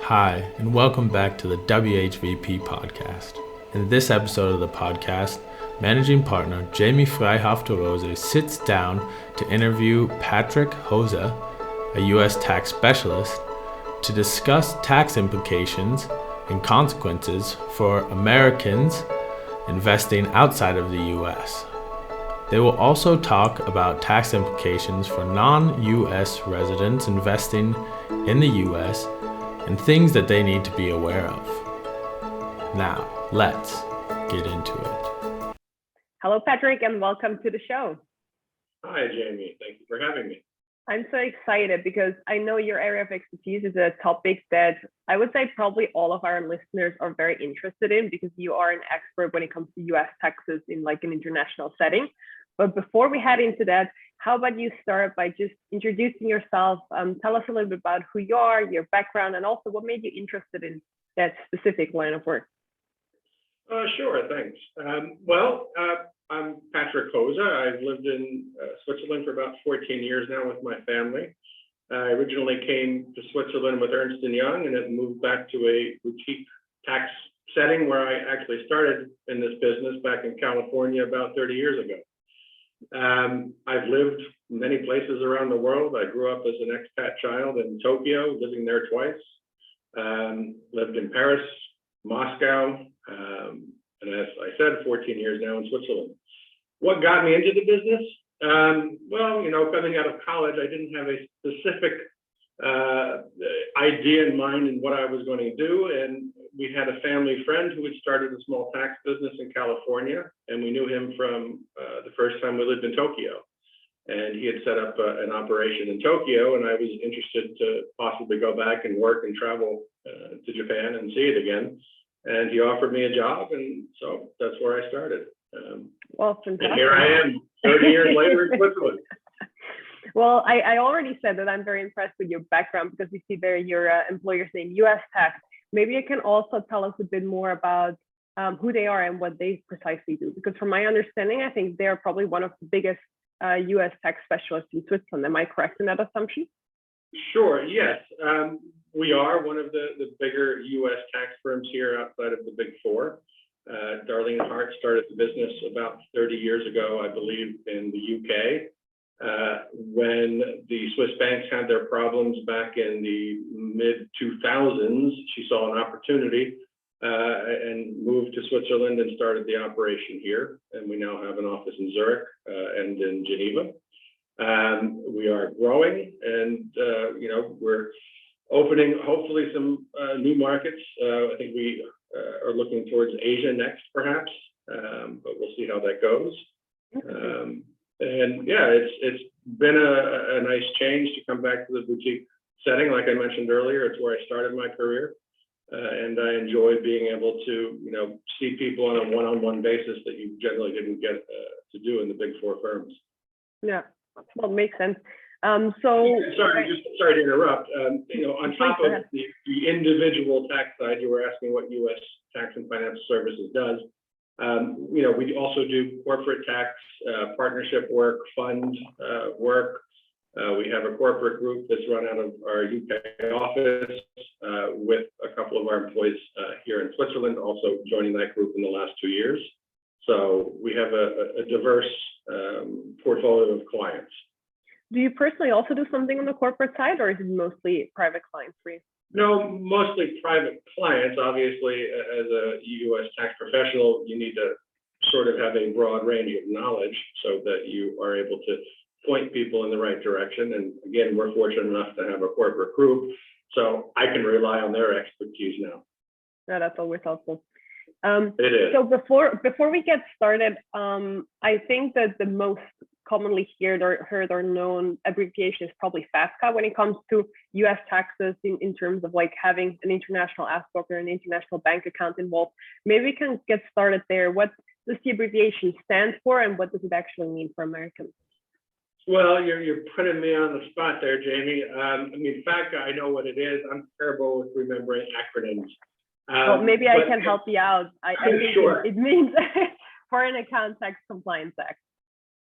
Hi, and welcome back to the WHVP podcast. In this episode of the podcast, Managing Partner Jamie Vrijhof-Droese sits down to interview Patrick Hoza, a U.S. tax specialist, to discuss tax implications and consequences for Americans investing outside of the U.S. They will also talk about tax implications for non-U.S. residents investing in the U.S. and things that they need to be aware of. Now, let's get into it. Hello, Patrick, and welcome to the show. Hi, Jamie. Thank you for having me. I'm so excited because I know your area of expertise is a topic that I would say probably all of our listeners are very interested in because you are an expert when it comes to U.S. taxes in like an international setting. But before we head into that, how about you start by just introducing yourself? Tell us a little bit about who you are, your background, and also what made you interested in that specific line of work. Sure, thanks. I'm Patrick Hoza. I've lived in Switzerland for about 14 years now with my family. I originally came to Switzerland with Ernst & Young and then moved back to a boutique tax setting where I actually started in this business back in California about 30 years ago. I've lived many places around the world. I grew up as an expat child in Tokyo, living there twice. Lived in Paris, Moscow, and as I said, 14 years now in Switzerland. What got me into the business? Coming out of college, I didn't have a specific idea in mind in what I was going to do. And we had a family friend who had started a small tax business in California, and we knew him from the first time we lived in Tokyo. And he had set up an operation in Tokyo, and I was interested to possibly go back and work and travel to Japan and see it again. And he offered me a job, and so that's where I started. Fantastic. And here I am, 30 years later in Switzerland. Well, I already said that I'm very impressed with your background because we see there your employer's name, U.S. Tax. Maybe you can also tell us a bit more about who they are and what they precisely do. Because from my understanding, I think they're probably one of the biggest U.S. tax specialists in Switzerland. Am I correct in that assumption? Sure, yes. We are one of the bigger U.S. tax firms here outside of the Big Four. Darlene Hart started the business about 30 years ago, I believe, in the U.K. When the Swiss banks had their problems back in the mid-2000s, she saw an opportunity and moved to Switzerland and started the operation here. And we now have an office in Zurich and in Geneva. We are growing, and we're opening hopefully some new markets. I think we are looking towards Asia next, perhaps, but we'll see how that goes. It's been a nice change to come back to the boutique setting. Like I mentioned earlier, it's where I started my career, and I enjoy being able to see people on a one-on-one basis that you generally didn't get to do in the Big Four firms. Yeah, well, it makes sense. Sorry to interrupt. On top of the individual tax side, you were asking what U.S. Tax and Financial Services does. We also do corporate tax, partnership work, fund work. We have a corporate group that's run out of our UK office with a couple of our employees here in Switzerland, also joining that group in the last 2 years. So we have a diverse portfolio of clients. Do you personally also do something on the corporate side, or is it mostly private clients for you? No, mostly private clients. Obviously, as a U.S. tax professional, you need to sort of have a broad range of knowledge so that you are able to point people in the right direction. And again, we're fortunate enough to have a corporate group, so I can rely on their expertise now. Yeah, that's always helpful. It is. So before we get started, I think that the most commonly heard or known abbreviation is probably FATCA when it comes to U.S. taxes in terms of like having an international aspect or an international bank account involved. Maybe we can get started there. What does the abbreviation stand for, and what does it actually mean for Americans? Well, you're putting me on the spot there, Jamie. FATCA, I know what it is. I'm terrible with remembering acronyms. Well, maybe I can help you out. I think sure. it means Foreign Account Tax Compliance Act.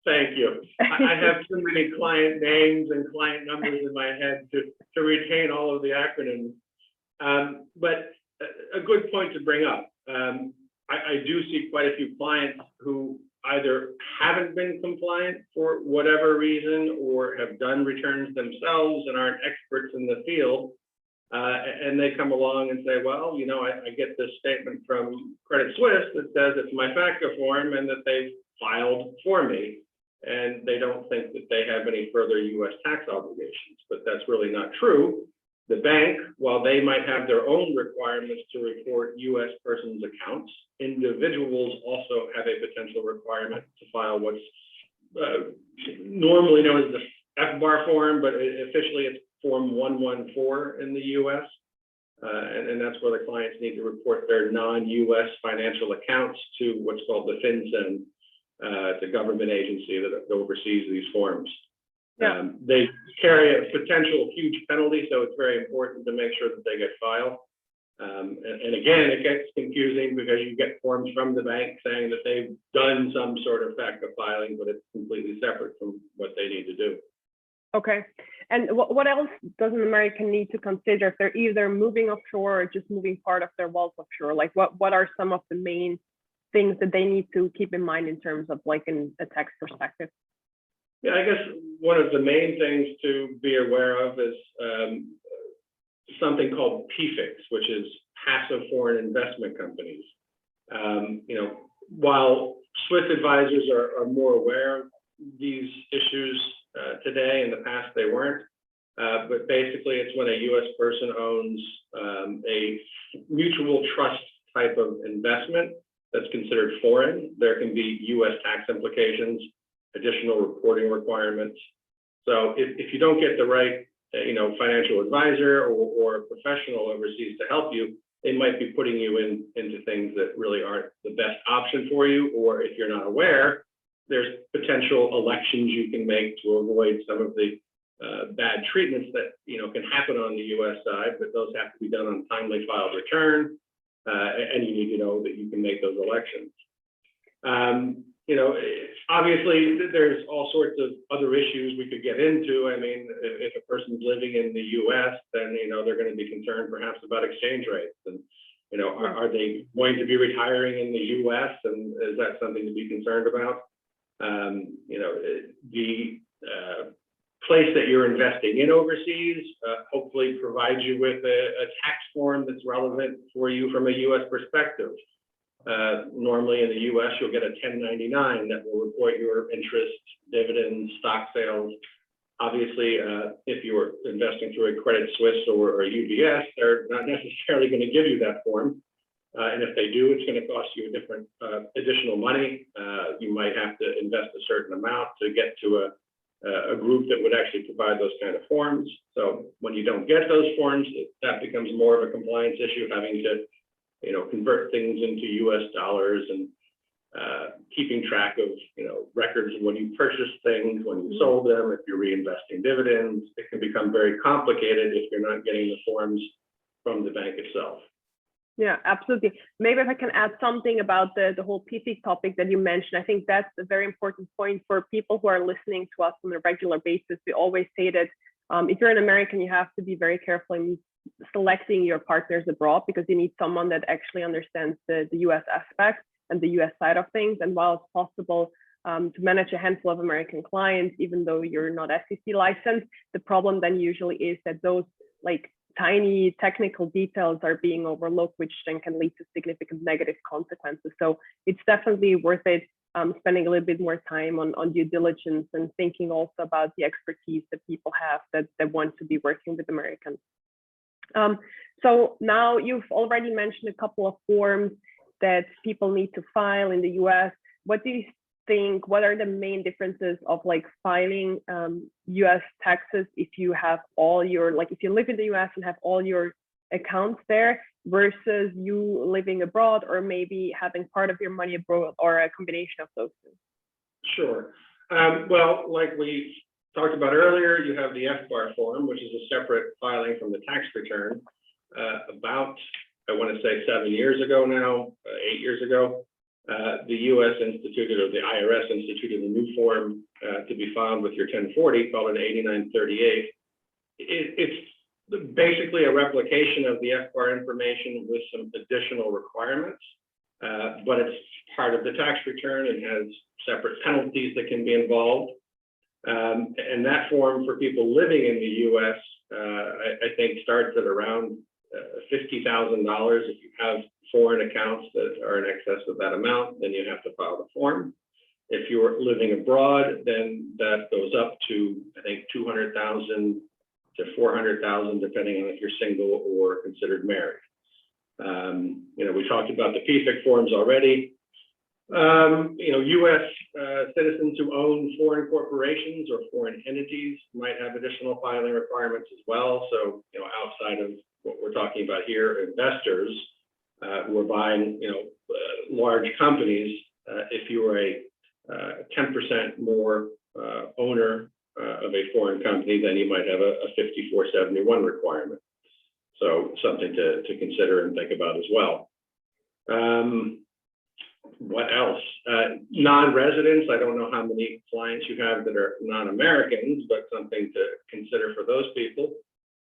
Thank you. I have too many client names and client numbers in my head to retain all of the acronyms. But a good point to bring up. I do see quite a few clients who either haven't been compliant for whatever reason or have done returns themselves and aren't experts in the field. And they come along and say, well, you know, I get this statement from Credit Suisse that says it's my FATCA form and that they've filed for me. And they don't think that they have any further U.S. tax obligations, but that's really not true. The bank, while they might have their own requirements to report U.S. persons' accounts, individuals also have a potential requirement to file what's normally known as the FBAR form, but officially it's Form 114 in the U.S. And that's where the clients need to report their non-U.S. financial accounts to what's called the FinCEN, the government agency that oversees these forms. Yeah. They carry a potential huge penalty, so it's very important to make sure that they get filed. And again, it gets confusing because you get forms from the bank saying that they've done some sort of FATCA filing, but it's completely separate from what they need to do. Okay. And what else does an American need to consider if they're either moving offshore or just moving part of their wealth offshore? Like what are some of the main things that they need to keep in mind in terms of like in a tax perspective? Yeah, I guess one of the main things to be aware of is something called PFICs, which is passive foreign investment companies. You know, while Swiss advisors are more aware of these issues today, in the past they weren't. But basically, it's when a U.S. person owns a mutual trust type of investment that's considered foreign. There can be U.S. tax implications, additional reporting requirements. So if you don't get the right, you know, financial advisor or professional overseas to help you, they might be putting you into things that really aren't the best option for you. Or if you're not aware, there's potential elections you can make to avoid some of the bad treatments that, you know, can happen on the U.S. side, but those have to be done on timely filed return. And you need to know that you can make those elections. You know, obviously, there's all sorts of other issues we could get into. I mean, if a person's living in the U.S., then, you know, they're going to be concerned perhaps about exchange rates. And, you know, are they going to be retiring in the U.S.? And is that something to be concerned about? You know, the place that you're investing in overseas hopefully provides you with a tax form that's relevant for you from a U.S. perspective. Normally in the U.S., you'll get a 1099 that will report your interest, dividends, stock sales. Obviously, if you're investing through a Credit Suisse or a UBS, they're not necessarily going to give you that form. And if they do, it's going to cost you a different additional money. You might have to invest a certain amount to get to a group that would actually provide those kind of forms. So when you don't get those forms, that becomes more of a compliance issue, having to, you know, convert things into U.S. dollars and keeping track of, you know, records of when you purchased things, when you sold them, if you're reinvesting dividends. It can become very complicated if you're not getting the forms from the bank itself. Yeah, absolutely. Maybe if I can add something about the whole PFIC topic that you mentioned, I think that's a very important point for people who are listening to us on a regular basis. We always say that if you're an American, you have to be very careful in selecting your partners abroad because you need someone that actually understands the U.S. aspect and the U.S. side of things. And while it's possible to manage a handful of American clients, even though you're not SEC licensed, the problem then usually is that those like tiny technical details are being overlooked, which then can lead to significant negative consequences. So it's definitely worth it spending a little bit more time on due diligence and thinking also about the expertise that people have that want to be working with Americans. So now you've already mentioned a couple of forms that people need to file in the U.S. What do you think, what are the main differences of like filing U.S. taxes if you have all your, like if you live in the U.S. and have all your accounts there versus you living abroad or maybe having part of your money abroad or a combination of those two? Sure. Well, like we talked about earlier, you have the FBAR form, which is a separate filing from the tax return. About, I want to say 7 years ago now, 8 years ago, the U.S. instituted, or the IRS instituted a new form to be filed with your 1040 called an 8938. It's basically a replication of the FBAR information with some additional requirements, but it's part of the tax return and has separate penalties that can be involved. And that form for people living in the U.S., I think starts at around $50,000. If you have foreign accounts that are in excess of that amount, then you have to file the form. If you're living abroad, then that goes up to, I think, 200,000 to 400,000, depending on if you're single or considered married. We talked about the PFIC forms already. U.S. Citizens who own foreign corporations or foreign entities might have additional filing requirements as well. So, outside of what we're talking about here, investors who are buying, large companies, if you are a 10% more owner of a foreign company, then you might have a 5471 requirement. So something to consider and think about as well. What else? Non-residents, I don't know how many clients you have that are non-Americans, but something to consider for those people.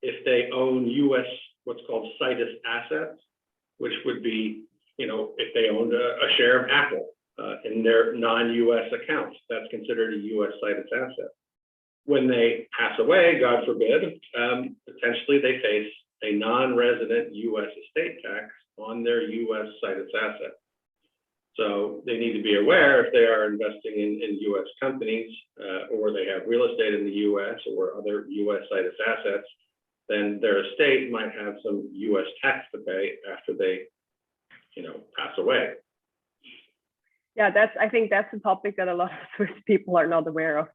If they own U.S., what's called situs assets, which would be, if they owned a share of Apple in their non-U.S. accounts, that's considered a U.S. situs asset. When they pass away, God forbid, potentially they face a non-resident U.S. estate tax on their U.S. situs asset. So they need to be aware if they are investing in U.S. companies or they have real estate in the U.S. or other U.S. situs assets, then their estate might have some U.S. tax to pay after they, pass away. Yeah, I think that's a topic that a lot of Swiss people are not aware of.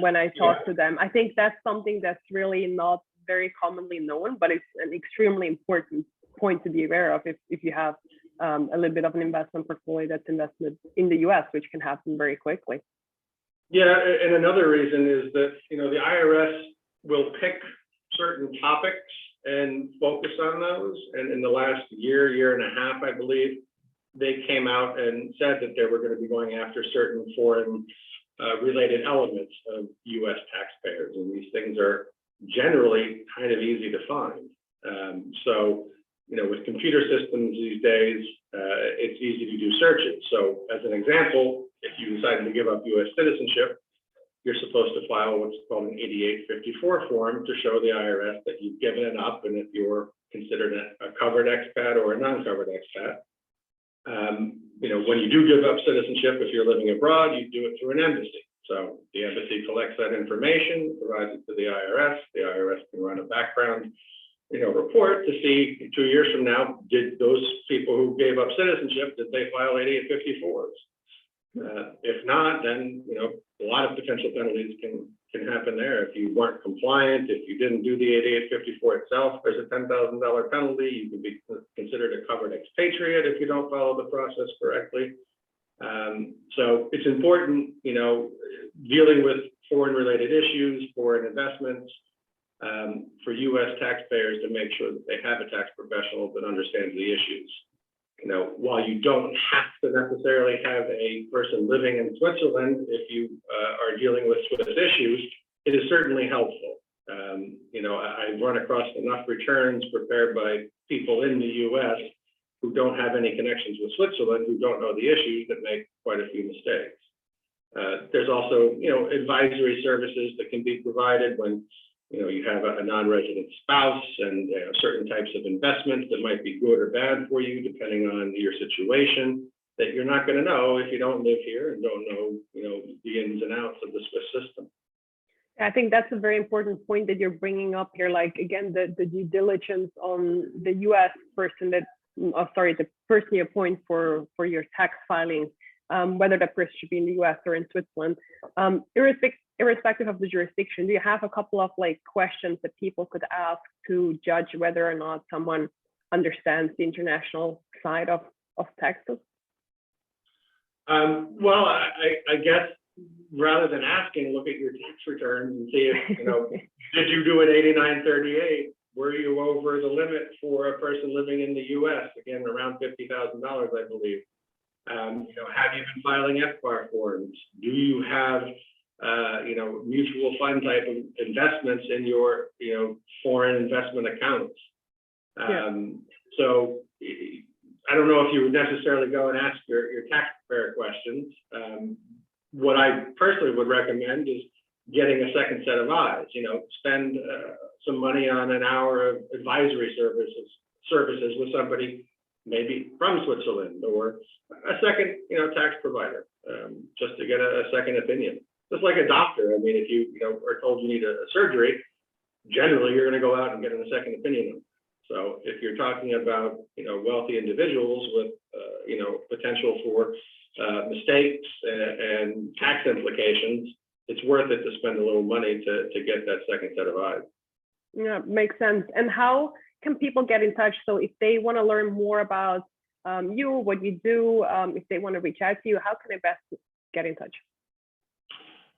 When I talk to them, I think that's something that's really not very commonly known, but it's an extremely important point to be aware of if you have a little bit of an investment portfolio that's invested in the U.S., which can happen very quickly. Yeah, and another reason is that, the IRS will pick certain topics and focus on those. And in the last year and a half, I believe, they came out and said that they were going to be going after certain foreign related elements of U.S. taxpayers. And these things are generally kind of easy to find. So, with computer systems these days, it's easy to do searches. So as an example, if you decided to give up U.S. citizenship, you're supposed to file what's called an 8854 form to show the IRS that you've given it up and if you're considered a covered expat or a non-covered expat. When you do give up citizenship, if you're living abroad, you do it through an embassy. So the embassy collects that information, provides it to the IRS. The IRS can run a background, report to see 2 years from now, did those people who gave up citizenship, did they file 8854s? If not, then, a lot of potential penalties can happen there. If you weren't compliant, if you didn't do the 8854 itself, there's a $10,000 penalty. You can be considered a covered expatriate if you don't follow the process correctly. So it's important, dealing with foreign related issues, foreign investments, for U.S. taxpayers to make sure that they have a tax professional that understands the issues. While you don't have to necessarily have a person living in Switzerland, if you are dealing with Swiss issues, it is certainly helpful. I've run across enough returns prepared by people in the U.S. who don't have any connections with Switzerland, who don't know the issues, that make quite a few mistakes. There's also, advisory services that can be provided when you have a non-resident spouse and certain types of investments that might be good or bad for you, depending on your situation, that you're not going to know if you don't live here and don't know, the ins and outs of the Swiss system. I think that's a very important point that you're bringing up here. Like, again, the due diligence on the U.S. person the person you appoint for your tax filing, whether that person should be in the U.S. or in Switzerland, irrespective of the jurisdiction. Do you have a couple of questions that people could ask to judge whether or not someone understands the international side of taxes? Well, I guess rather than asking, look at your tax returns and see if, did you do an 8938? Were you over the limit for a person living in the U.S.? Again, around $50,000, I believe. Have you been filing FBAR forms? Do you have mutual fund type of investments in your, foreign investment accounts. So I don't know if you would necessarily go and ask your tax preparer questions. What I personally would recommend is getting a second set of eyes. Spend some money on an hour of advisory services with somebody maybe from Switzerland, or a second, tax provider, just to get a second opinion. Just like a doctor. I mean, if you, are told you need a surgery, generally you're going to go out and get a second opinion. So if you're talking about, wealthy individuals with, potential for mistakes and tax implications, it's worth it to spend a little money to get that second set of eyes. Yeah, makes sense. And how can people get in touch? So if they want to learn more about you, what you do, if they want to reach out to you, how can they best get in touch?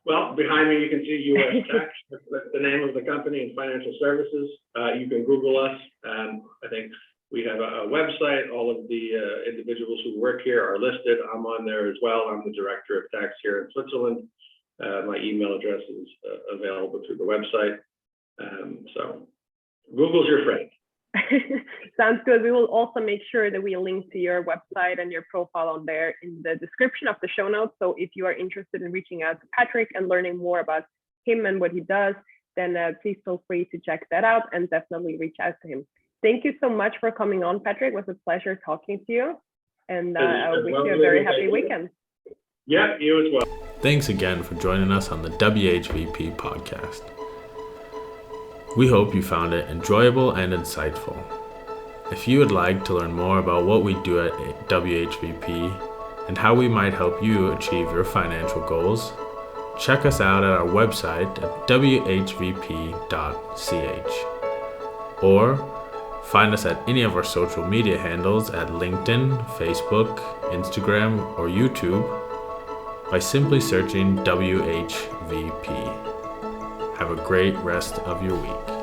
Well, behind me, you can see U.S. Tax. That's the name of the company and financial services. You can Google us. I think we have a website. All of the individuals who work here are listed. I'm on there as well. I'm the director of tax here in Switzerland. My email address is available through the website. So Google's your friend. Sounds good. We will also make sure that we link to your website and your profile on there in the description of the show notes. So if you are interested in reaching out to Patrick and learning more about him and what he does, then please feel free to check that out and definitely reach out to him. Thank you so much for coming on, Patrick. It was a pleasure talking to you, and I wish you a very happy weekend. Yeah, you as well. Thanks again for joining us on the WHVP podcast. We hope you found it enjoyable and insightful. If you would like to learn more about what we do at WHVP and how we might help you achieve your financial goals, check us out at our website at whvp.ch, or find us at any of our social media handles at LinkedIn, Facebook, Instagram, or YouTube by simply searching WHVP. Have a great rest of your week.